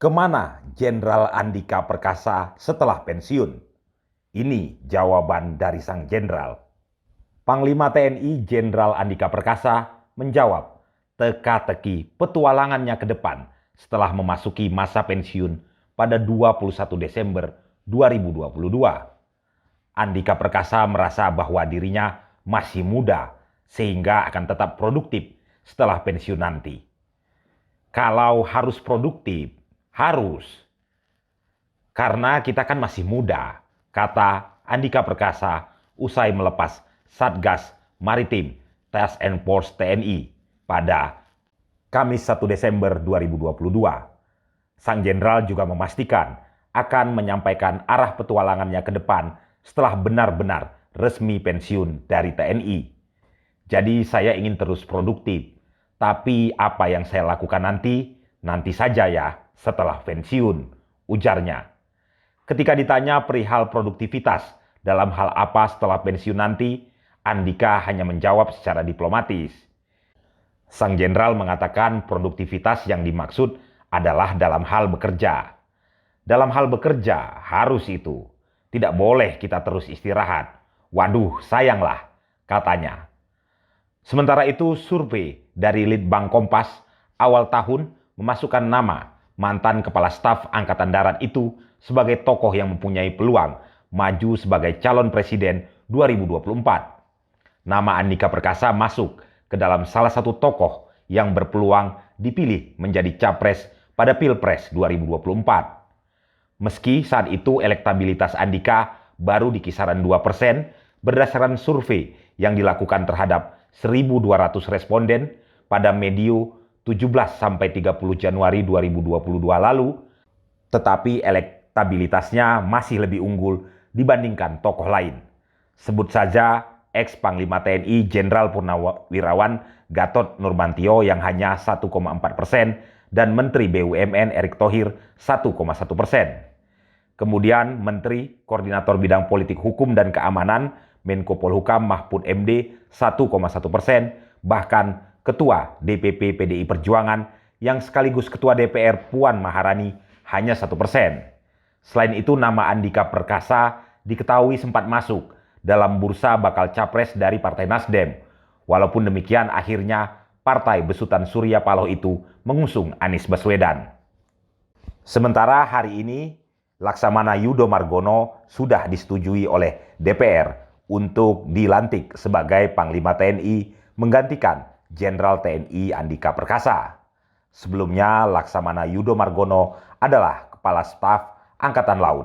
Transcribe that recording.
Kemana Jenderal Andika Perkasa setelah pensiun? Ini jawaban dari sang jenderal. Panglima TNI Jenderal Andika Perkasa menjawab teka-teki petualangannya ke depan setelah memasuki masa pensiun pada 21 Desember 2022. Andika Perkasa merasa bahwa dirinya masih muda sehingga akan tetap produktif setelah pensiun nanti. Kalau harus produktif, harus. Karena kita kan masih muda, kata Andika Perkasa usai melepas Satgas Maritim Task and Force TNI pada Kamis 1 Desember 2022. Sang jenderal juga memastikan akan menyampaikan arah petualangannya ke depan setelah benar-benar resmi pensiun dari TNI. Jadi saya ingin terus produktif, tapi apa yang saya lakukan nanti saja ya setelah pensiun, ujarnya. Ketika ditanya perihal produktivitas dalam hal apa setelah pensiun nanti, Andika hanya menjawab secara diplomatis. Sang jenderal mengatakan produktivitas yang dimaksud adalah dalam hal bekerja. Dalam hal bekerja harus itu. Tidak boleh kita terus istirahat. Waduh, sayanglah, katanya. Sementara itu, survei dari Litbang Kompas awal tahun memasukkan nama mantan Kepala Staf Angkatan Darat itu sebagai tokoh yang mempunyai peluang maju sebagai calon presiden 2024. Nama Andika Perkasa masuk ke dalam salah satu tokoh yang berpeluang dipilih menjadi capres pada Pilpres 2024. Meski saat itu elektabilitas Andika baru di kisaran 2% berdasarkan survei yang dilakukan terhadap 1.200 responden pada medio 17-30 Januari 2022 lalu, tetapi elektabilitasnya masih lebih unggul dibandingkan tokoh lain. Sebut saja ex-Panglima TNI Jenderal Purnawirawan Gatot Nurmantio yang hanya 1,4% dan Menteri BUMN Erick Thohir 1,1%. Kemudian Menteri Koordinator Bidang Politik Hukum dan Keamanan Menko Polhukam Mahfud MD 1,1%, bahkan Ketua DPP PDI Perjuangan yang sekaligus Ketua DPR Puan Maharani hanya 1%. Selain itu, nama Andika Perkasa diketahui sempat masuk dalam bursa bakal capres dari Partai Nasdem. Walaupun demikian, akhirnya Partai Besutan Surya Paloh itu mengusung Anies Baswedan. Sementara hari ini, Laksamana Yudho Margono sudah disetujui oleh DPR untuk dilantik sebagai Panglima TNI menggantikan Jenderal TNI Andika Perkasa. Sebelumnya, Laksamana Yudho Margono adalah Kepala Staf Angkatan Laut.